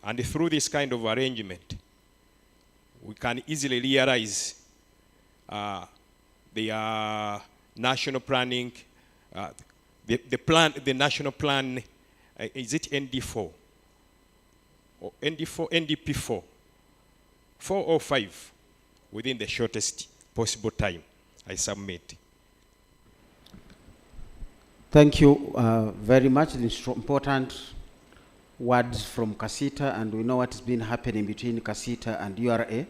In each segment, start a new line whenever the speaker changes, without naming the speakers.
And through this kind of arrangement, we can easily realize the national planning, the national plan, is it ND4? Or ND4, NDP4? 4 or 5, within the shortest possible time, I submit.
Thank you very much. Important words from Kasita, and we know what's been happening between Kasita and URA.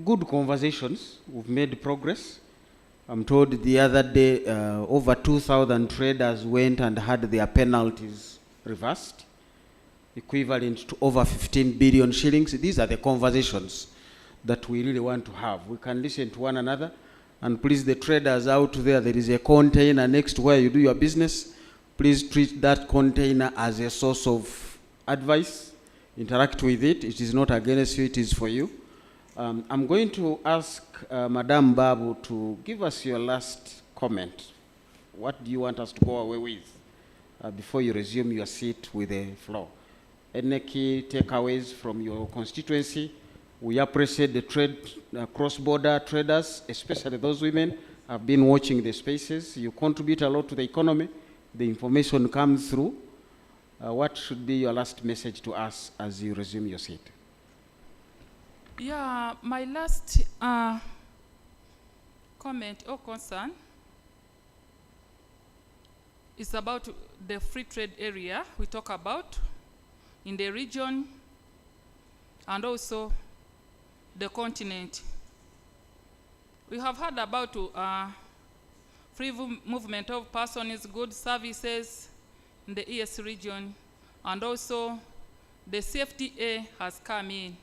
Good conversations. We've made progress. I'm told the other day over 2,000 traders went and had their penalties reversed, equivalent to over 15 billion shillings. These are the conversations that we really want to have. We can listen to one another. And please, the traders out there is a container next to where you do your business. Please treat that container as a source of advice. Interact with it. It is not against you, it is for you. I'm going to ask Madam Babu to give us your last comment. What do you want us to go away with before you resume your seat with the floor? Any key takeaways from your constituency? We appreciate the trade, cross-border traders, especially those women have been watching the spaces. You contribute a lot to the economy. The information comes through. What should be your last message to us as you resume your seat?
Yeah, my last comment or concern is about the free trade area we talk about in the region and also the continent. We have heard about free movement of persons, goods, services in the EAC region, and also the CFTA has come in.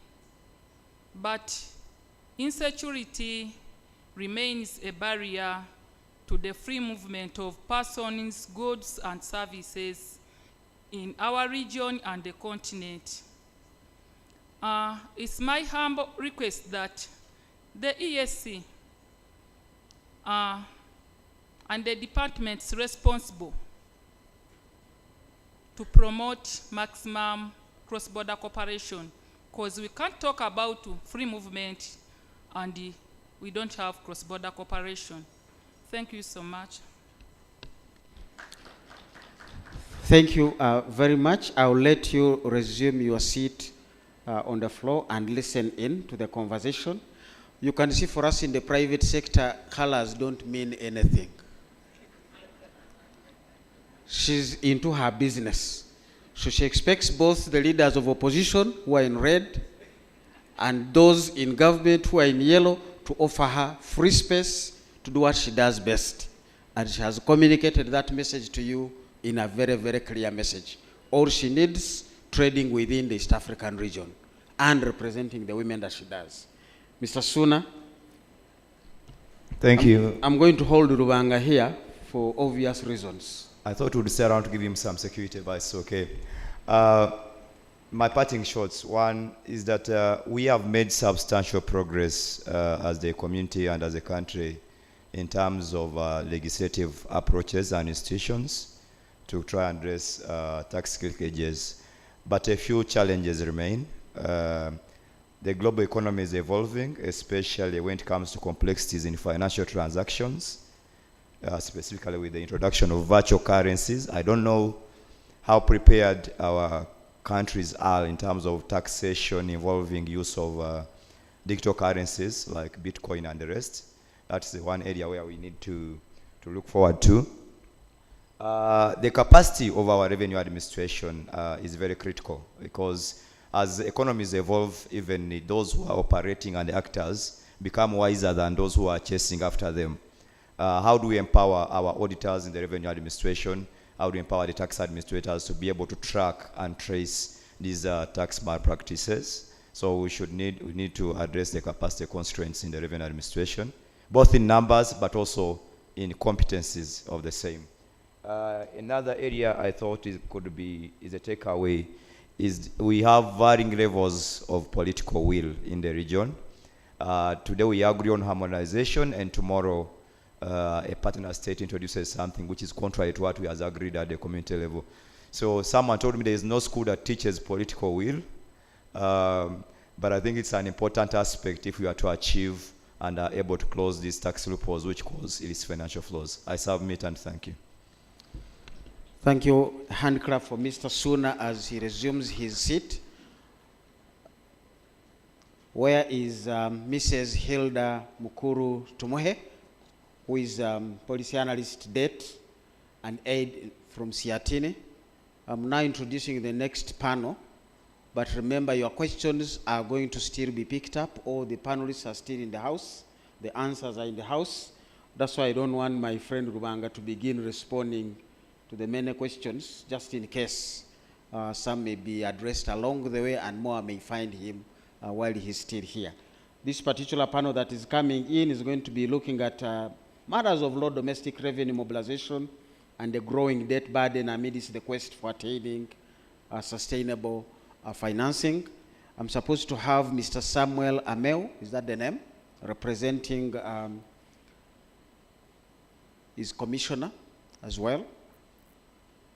But insecurity remains a barrier to the free movement of persons, goods, and services in our region and the continent. It's my humble request that the EAC and the departments responsible to promote maximum cross-border cooperation, because we can't talk about free movement and we don't have cross-border cooperation. Thank you so much.
Thank you very much. I'll let you resume your seat on the floor and listen in to the conversation. You can see for us in the private sector, colors don't mean anything. She's into her business. So she expects both the leaders of opposition who are in red and those in government who are in yellow to offer her free space to do what she does best. And she has communicated that message to you in a very, very clear message. All she needs, trading within the East African region and representing the women that she does. Mr. Suna.
Thank you.
I'm going to hold Rubanga here for obvious reasons.
I thought we'd stay around to give him some security, but it's okay. My parting shots, one is that we have made substantial progress as the community and as a country in terms of legislative approaches and institutions to try and address tax leakages, but a few challenges remain. The global economy is evolving, especially when it comes to complexities in financial transactions. Specifically with the introduction of virtual currencies. I don't know how prepared our countries are in terms of taxation involving use of digital currencies like Bitcoin and the rest. That's the one area where we need to look forward to. The capacity of our revenue administration is very critical because as economies evolve, even those who are operating and the actors become wiser than those who are chasing after them. How do we empower our auditors in the revenue administration? How do we empower the tax administrators to be able to track and trace these tax malpractices? So we need to address the capacity constraints in the revenue administration, both in numbers but also in competencies of the same. Another area I thought is a takeaway is we have varying levels of political will in the region. Today we agree on harmonization, and tomorrow a partner state introduces something which is contrary to what we have agreed at the community level. So someone told me there is no school that teaches political will, but I think it's an important aspect if we are to achieve and are able to close these tax loopholes which cause illicit financial flows. I submit and thank you.
Thank you. Hand clap for Mr. Suna as he resumes his seat. Where is Mrs. Hilda Mukuru Tumohe, who is policy analyst debt and aid from Siatini. I'm now introducing the next panel, but remember your questions are going to still be picked up. All the panelists are still in the house. The answers are in the house. That's why I don't want my friend Rubanga to begin responding to the many questions, just in case some may be addressed along the way and more may find him while he's still here. This particular panel that is coming in is going to be looking at matters of low domestic revenue mobilization and the growing debt burden amidst the quest for attaining sustainable financing. I'm supposed to have Mr. Samuel Ameu, is that the name? Representing his commissioner as well.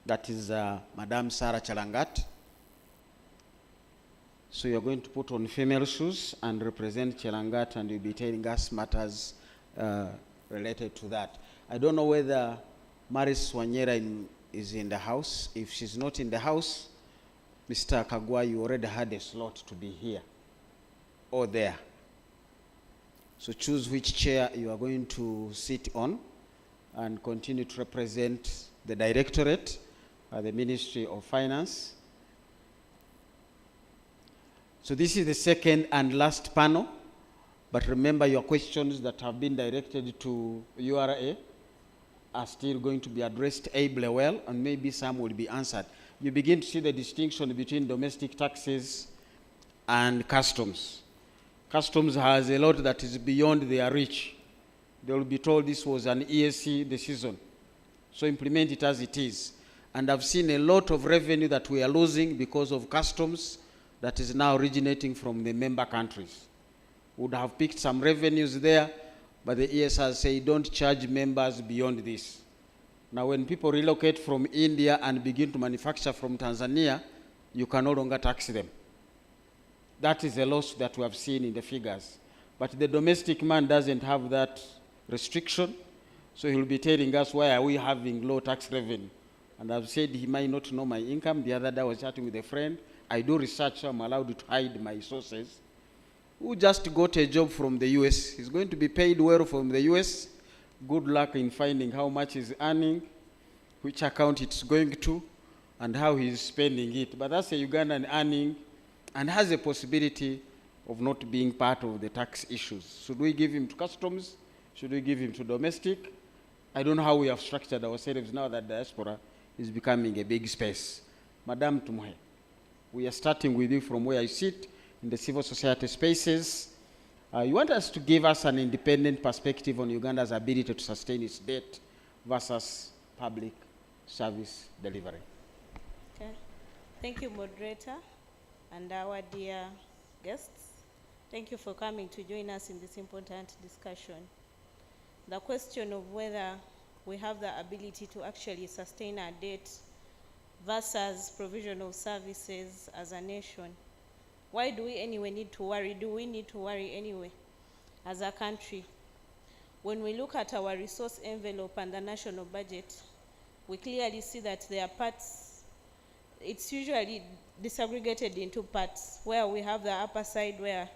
That is Madame Sarah Chalangat. So you're going to put on female shoes and represent Chalangat, and you'll be telling us matters related to that. I don't know whether Maris Wanyera is in the house. If she's not in the house, Mr. Kagwa, you already had a slot to be here or there. So choose which chair you are going to sit on and continue to represent the Directorate, the Ministry of Finance. So this is the second and last panel, but remember your questions that have been directed to URA are still going to be addressed ably well, and maybe some will be answered. You begin to see the distinction between domestic taxes and customs. Customs has a lot that is beyond their reach. They will be told this was an EAC decision, so implement it as it is. And I've seen a lot of revenue that we are losing because of customs that is now originating from the member countries. Would have picked some revenues there, but the ES has said don't charge members beyond this. Now when people relocate from India and begin to manufacture from Tanzania, you can no longer tax them. That is a loss that we have seen in the figures. But the domestic man doesn't have that restriction, so he'll be telling us why are we having low tax revenue. And I've said he might not know my income. The other day I was chatting with a friend. I do research, so I'm allowed to hide my sources. Who just got a job from the US. He's going to be paid well from the US. Good luck in finding how much he's earning, which account it's going to, and how he's spending it. But that's a Ugandan earning and has a possibility of not being part of the tax issues. Should we give him to customs? Should we give him to domestic? I don't know how we have structured ourselves now that diaspora is becoming a big space. Madame Tumuhe, we are starting with you from where I sit in the civil society spaces. You want us to give us an independent perspective on Uganda's ability to sustain its debt versus public service delivery.
Okay. Thank you, moderator, and our dear guests. Thank you for coming to join us in this important discussion. The question of whether we have the ability to actually sustain our debt versus provision of services as a nation. Why do we anyway need to worry? Do we need to worry anyway as a country? When we look at our resource envelope and the national budget, we clearly see that there are parts, it's usually disaggregated into parts, where we have the upper side where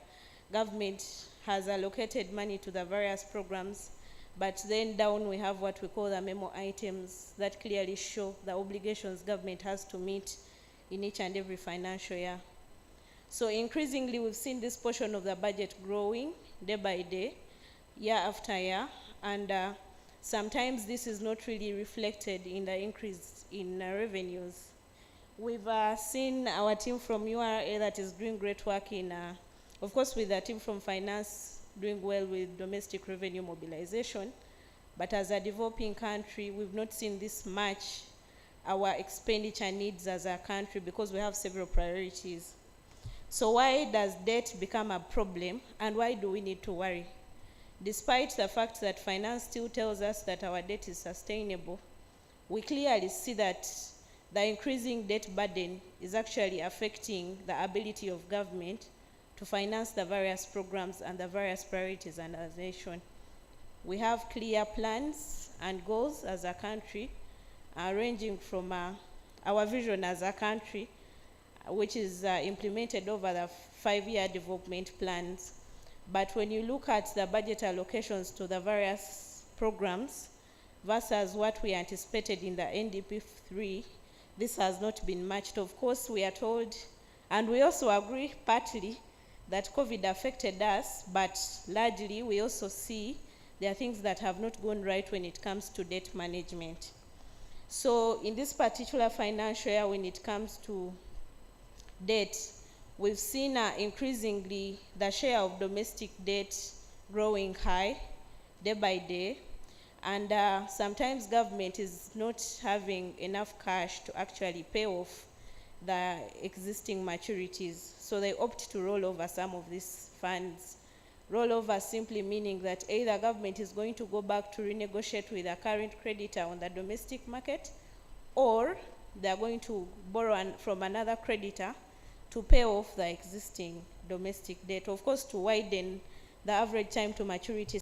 government has allocated money to the various programs, but then down we have what we call the memo items that clearly show the obligations government has to meet in each and every financial year. So increasingly we've seen this portion of the budget growing day by day, year after year, and sometimes this is not really reflected in the increase in revenues. We've seen our team from URA that is doing great work in, of course with the team from finance doing well with domestic revenue mobilization, but as a developing country, we've not seen this much our expenditure needs as a country because we have several priorities. So why does debt become a problem, and why do we need to worry? Despite the fact that finance still tells us that our debt is sustainable, we clearly see that the increasing debt burden is actually affecting the ability of government to finance the various programs and the various priorities under the nation. We have clear plans and goals as a country, ranging from our vision as a country, which is implemented over the 5-year development plans. But when you look at the budget allocations to the various programs versus what we anticipated in the NDP3, this has not been matched. Of course, we are told, and we also agree partly, that COVID affected us, but largely we also see there are things that have not gone right when it comes to debt management. So in this particular financial year, when it comes to debt, we've seen increasingly the share of domestic debt growing high day by day, and sometimes government is not having enough cash to actually pay off the existing maturities, so they opt to roll over some of these funds. Rollover simply meaning that either government is going to go back to renegotiate with a current creditor on the domestic market, or they're going to borrow from another creditor to pay off the existing domestic debt. Of course, to widen the average time to maturity